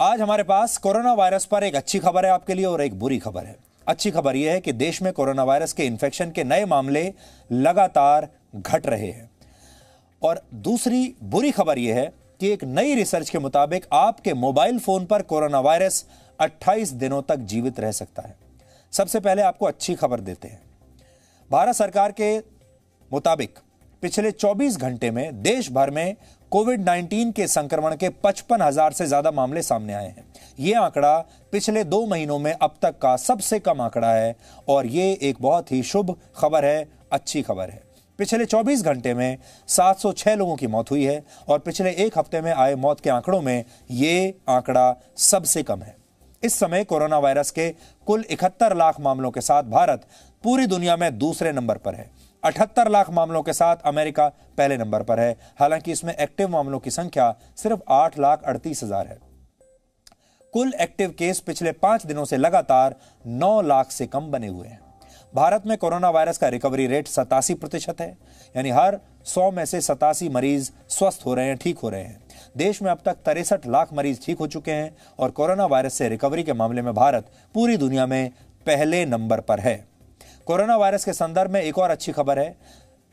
आज हमारे पास corona virus पर एक अच्छी खबर है आपके लिए और एक बुरी खबर है। अच्छी खबर यह है कि देश में कोरोना वायरस के इन्फेक्शन के नए मामले लगातार घट रहे हैं और दूसरी बुरी खबर यह है कि एक नई रिसर्च के मुताबिक आपके मोबाइल फोन पर कोरोना वायरस 28 दिनों तक जीवित रह सकता है। सबसे पहले आपको अच्छी खबर देते हैं। भारत सरकार के मुताबिक पिछले 24 घंटे में देश भर में कोविड-19 के संक्रमण के 55,000 से ज्यादा मामले सामने आए हैं। यह आंकड़ा पिछले 2 महीनों में अब तक का सबसे कम आंकड़ा है और यह एक बहुत ही शुभ खबर है, अच्छी खबर है। पिछले 24 घंटे में 706 लोगों की मौत हुई है और पिछले एक हफ्ते में आए मौत के आंकड़ों में यह आंकड़ा सबसे कम है। इस समय कोरोना वायरस के कुल 71 लाख मामलों के साथ भारत पूरी दुनिया में दूसरे नंबर पर है। 78 लाख मामलों के साथ अमेरिका पहले नंबर पर है। हालांकि इसमें एक्टिव मामलों की संख्या सिर्फ 8,38,000 है। कुल एक्टिव केस पिछले 5 दिनों से लगातार 9 लाख से कम बने हुए हैं। भारत में कोरोना वायरस का रिकवरी रेट 87% है, यानी हर 100 में से 87 मरीज स्वस्थ हो रहे हैं, ठीक हो रहे हैं। देश में अब तक 63 लाख मरीज ठीक हो चुके हैं और कोरोना वायरस से रिकवरी के मामले में भारत पूरी दुनिया में पहले नंबर पर है। कोरोना वायरस के संदर्भ में एक और अच्छी खबर है।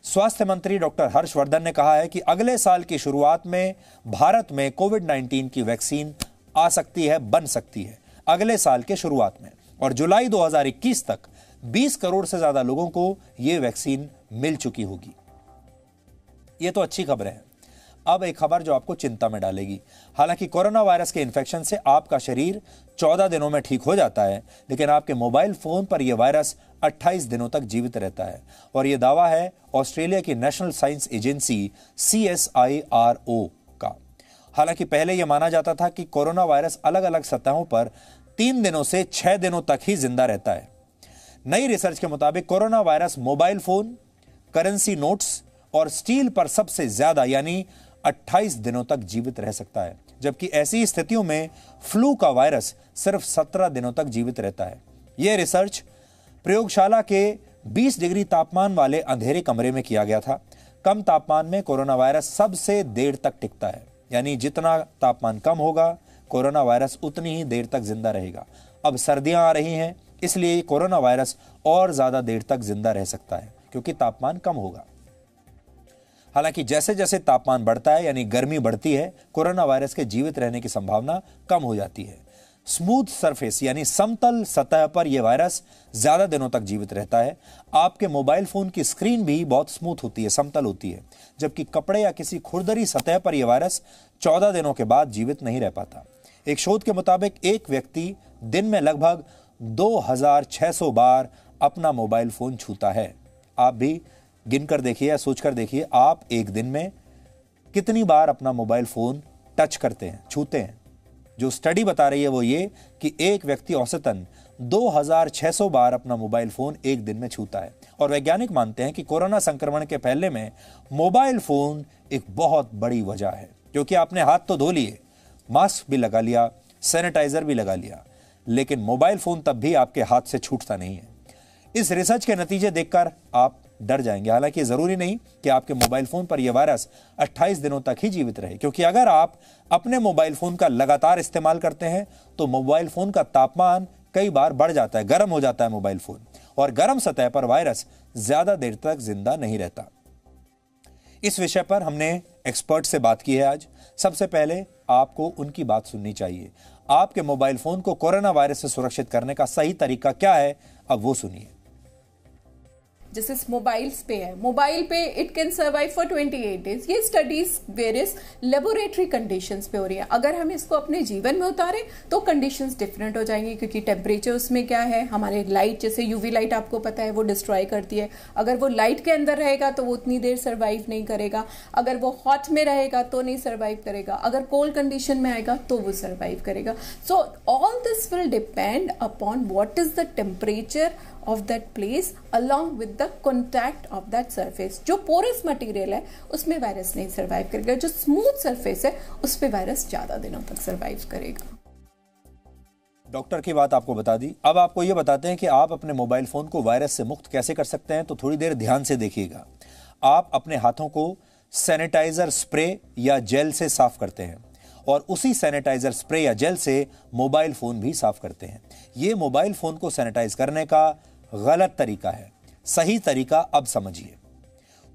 स्वास्थ्य मंत्री डॉक्टर हर्षवर्धन ने कहा है कि अगले साल की शुरुआत में भारत में कोविड-19 की वैक्सीन आ सकती है, बन सकती है अगले साल के शुरुआत में, और जुलाई 2021 तक 20 करोड़ से ज्यादा लोगों को यह वैक्सीन मिल चुकी होगी। यह तो अच्छी खबर है। अब एक खबर जो आपको चिंता में डालेगी। हालांकि कोरोना वायरस के इन्फेक्शन से आपका शरीर 14 दिनों में ठीक हो जाता है, लेकिन आपके मोबाइल फोन पर यह वायरस 28 दिनों तक जीवित रहता है और यह दावा है ऑस्ट्रेलिया की नेशनल साइंस एजेंसी CSIRO का। हालांकि पहले यह माना जाता था कि कोरोना वायरस अलग अलग सतहों पर 3 दिनों से 6 दिनों तक ही जिंदा रहता है। नई रिसर्च के मुताबिक corona virus mobile phone, currency notes और स्टील पर सबसे ज्यादा यानी 28 दिनों तक जीवित रह सकता है, जबकि ऐसी स्थितियों में फ्लू का वायरस सिर्फ 17 दिनों तक जीवित रहता है। यह रिसर्च प्रयोगशाला के 20 डिग्री तापमान वाले अंधेरे कमरे में किया गया था। कम तापमान में कोरोना वायरस सबसे देर तक टिकता है, यानी जितना तापमान कम होगा कोरोना वायरस उतनी ही देर तक जिंदा रहेगा। अब सर्दियां आ रही हैं, इसलिए कोरोना वायरस और ज्यादा देर तक जिंदा रह सकता है क्योंकि तापमान कम होगा। हालांकि जैसे जैसे तापमान बढ़ता है यानी गर्मी बढ़ती है, कोरोना वायरस के जीवित रहने की संभावना कम हो जाती है। स्मूथ सरफेस यानी समतल सतह पर यह वायरस ज्यादा दिनों तक जीवित रहता है। आपके मोबाइल फोन की स्क्रीन भी बहुत स्मूथ होती है, समतल होती है, जबकि कपड़े या किसी खुरदरी सतह पर यह वायरस 14 दिनों के बाद जीवित नहीं रह पाता। एक शोध के मुताबिक एक व्यक्ति दिन में लगभग 2600 बार अपना मोबाइल फोन छूता है। आप भी गिनकर देखिए या सोचकर देखिए, आप एक दिन में कितनी बार अपना मोबाइल फोन टच करते हैं, छूते हैं। जो स्टडी बता रही है वो ये कि एक व्यक्ति औसतन 2600 बार अपना मोबाइल फोन एक दिन में छूता है और वैज्ञानिक मानते हैं कि कोरोना संक्रमण के फैलने में मोबाइल फोन एक बहुत बड़ी वजह है, क्योंकि आपने हाथ तो धो लिए, मास्क भी लगा लिया, सैनिटाइजर भी लगा लिया, लेकिन मोबाइल फोन तब भी आपके हाथ से छूटता नहीं है। इस रिसर्च के नतीजे देखकर आप डर जाएंगे। हालांकि जरूरी नहीं कि आपके मोबाइल फोन पर यह वायरस 28 दिनों तक ही जीवित रहे, क्योंकि अगर आप अपने मोबाइल फोन का लगातार इस्तेमाल करते हैं तो मोबाइल फोन का तापमान कई बार बढ़ जाता है, गर्म हो जाता है मोबाइल फोन, और गर्म सतह पर वायरस ज्यादा देर तक जिंदा नहीं रहता। इस विषय पर हमने एक्सपर्ट से बात की है आज। सबसे पहले आपको उनकी बात सुननी चाहिए। आपके मोबाइल फोन को कोरोना वायरस से सुरक्षित करने का सही तरीका क्या है, अब वो सुनिए। जैसे मोबाइल्स पे है, मोबाइल पे it can survive for 28 days. ये स्टडीज वेरियस लेबोरेटरी कंडीशंस पे हो रही है। अगर हम इसको अपने जीवन में उतारें तो कंडीशंस डिफरेंट हो जाएंगी, क्योंकि टेम्परेचर उसमें क्या है, हमारे लाइट, जैसे यूवी लाइट आपको पता है वो डिस्ट्रॉय करती है। अगर वो लाइट के अंदर रहेगा तो वो उतनी देर सर्वाइव नहीं करेगा। अगर वो हॉट में रहेगा तो नहीं सर्वाइव करेगा। अगर कोल्ड कंडीशन में आएगा तो वो सर्वाइव करेगा। So all this will depend upon what is the temperature of that place along with the contact of that surface। जो पोरस मटेरियल है उसमें वायरस नहीं सर्वाइव करेगा, जो स्मूथ सरफेस है उस पे वायरस ज्यादा दिनों तक सर्वाइव करेगा। डॉक्टर की बात आपको बता दी। अब आपको यह बताते हैं कि आप अपने मोबाइल फोन को वायरस से मुक्त कैसे कर सकते हैं, तो थोड़ी देर ध्यान से देखिएगा। आप अपने हाथों को सैनिटाइजर स्प्रे या जेल से साफ करते हैं और उसी सैनिटाइजर स्प्रे या जेल से मोबाइल फोन भी साफ करते हैं। ये मोबाइल फोन को सैनिटाइज करने का गलत तरीका है। सही तरीका अब समझिए।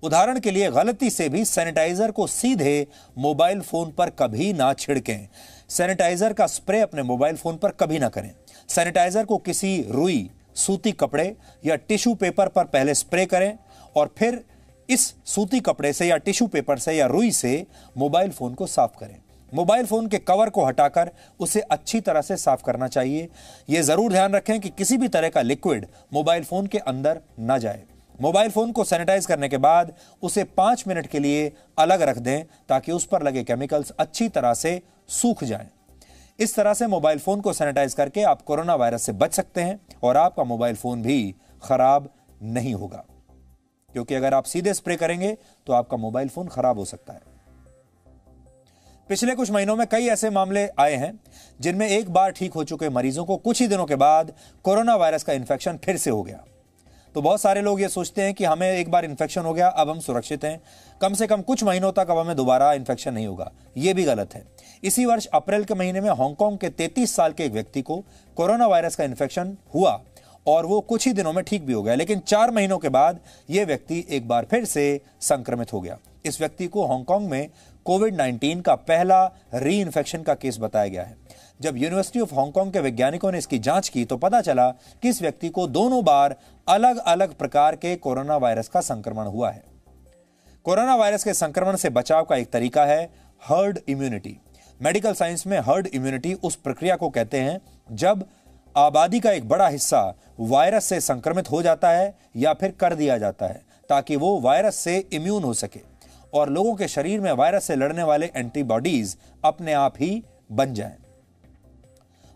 उदाहरण के लिए, गलती से भी सैनिटाइजर को सीधे मोबाइल फोन पर कभी ना छिड़कें। सैनिटाइजर का स्प्रे अपने मोबाइल फोन पर कभी ना करें। सैनिटाइजर को किसी रुई, सूती कपड़े या टिश्यू पेपर पर पहले स्प्रे करें और फिर इस सूती कपड़े से या टिश्यू पेपर से या रुई से मोबाइल फोन को साफ करें। मोबाइल फोन के कवर को हटाकर उसे अच्छी तरह से साफ करना चाहिए। यह जरूर ध्यान रखें कि किसी भी तरह का लिक्विड मोबाइल फोन के अंदर न जाए। मोबाइल फोन को सैनिटाइज करने के बाद उसे 5 मिनट के लिए अलग रख दें ताकि उस पर लगे केमिकल्स अच्छी तरह से सूख जाएं। इस तरह से मोबाइल फोन को सैनिटाइज करके आप कोरोना वायरस से बच सकते हैं और आपका मोबाइल फोन भी खराब नहीं होगा, क्योंकि अगर आप सीधे स्प्रे करेंगे तो आपका मोबाइल फोन खराब हो सकता है। पिछले कुछ महीनों में कई ऐसे मामले आए हैं जिनमें एक बार ठीक हो चुके मरीजों को कुछ ही दिनों के बाद कोरोना वायरस का इन्फेक्शन फिर से हो गया। तो बहुत सारे लोग ये सोचते हैं कि हमें एक बार इन्फेक्शन हो गया, अब हम सुरक्षित हैं, कम से कम कुछ महीनों तक अब हमें दोबारा इन्फेक्शन नहीं होगा। ये भी गलत है। इसी वर्ष अप्रैल के महीने में हांगकांग के 33 साल के एक व्यक्ति को कोरोना वायरस का इन्फेक्शन हुआ और वो कुछ ही दिनों में ठीक भी हो गया, लेकिन 4 महीनों के बाद यह व्यक्ति एक बार फिर से संक्रमित हो गया। इस व्यक्ति को हांगकांग में कोविड-19 का पहला री इन्फेक्शन का केस बताया गया है। जब यूनिवर्सिटी ऑफ हांगकांग के वैज्ञानिकों ने इसकी जांच की तो पता चला कि इस व्यक्ति को दोनों बार अलग अलग प्रकार के कोरोना वायरस का संक्रमण हुआ है। कोरोना वायरस के संक्रमण से बचाव का एक तरीका है हर्ड इम्यूनिटी। मेडिकल साइंस में हर्ड इम्यूनिटी उस प्रक्रिया को कहते हैं जब आबादी का एक बड़ा हिस्सा वायरस से संक्रमित हो जाता है या फिर कर दिया जाता है ताकि वो वायरस से इम्यून हो सके और लोगों के शरीर में वायरस से लड़ने वाले एंटीबॉडीज अपने आप ही बन जाएं।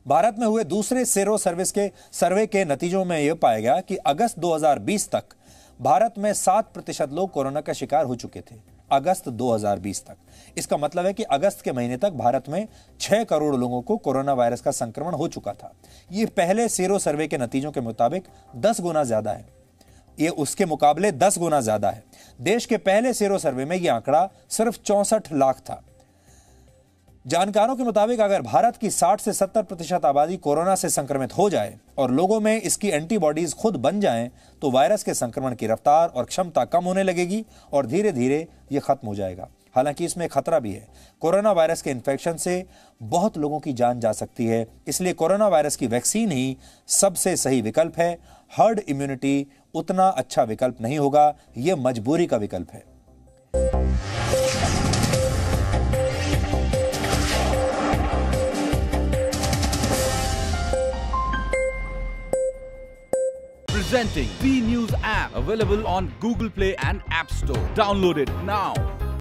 भारत में हुए दूसरे सेरो सर्वे के नतीजों में यह पाया गया कि अगस्त 2020 तक भारत में 7% लोग कोरोना का शिकार हो चुके थे। अगस्त 2020 तक, इसका मतलब है कि अगस्त के महीने तक भारत में 6 करोड़ लोगों को कोरोना वायरस का संक्रमण हो चुका था। यह पहले सेरो सर्वे के नतीजों के मुताबिक 10 गुना ज्यादा है। यह उसके मुकाबले 10 गुना ज्यादा है। देश के पहले सेरो सर्वे में यह आंकड़ा सिर्फ 64 लाख था। जानकारों के मुताबिक अगर भारत की 60 से 70% आबादी कोरोना से संक्रमित हो जाए और लोगों में इसकी एंटीबॉडीज खुद बन जाएं, तो वायरस के संक्रमण की रफ्तार और क्षमता कम होने लगेगी और धीरे धीरे यह खत्म हो जाएगा। हालांकि इसमें खतरा भी है। कोरोना वायरस के इन्फेक्शन से बहुत लोगों की जान जा सकती है, इसलिए कोरोना वायरस की वैक्सीन ही सबसे सही विकल्प है। हर्ड इम्यूनिटी उतना अच्छा विकल्प नहीं होगा, यह मजबूरी का विकल्प है। Presenting B News app, available on Google Play and App Store. Download it now.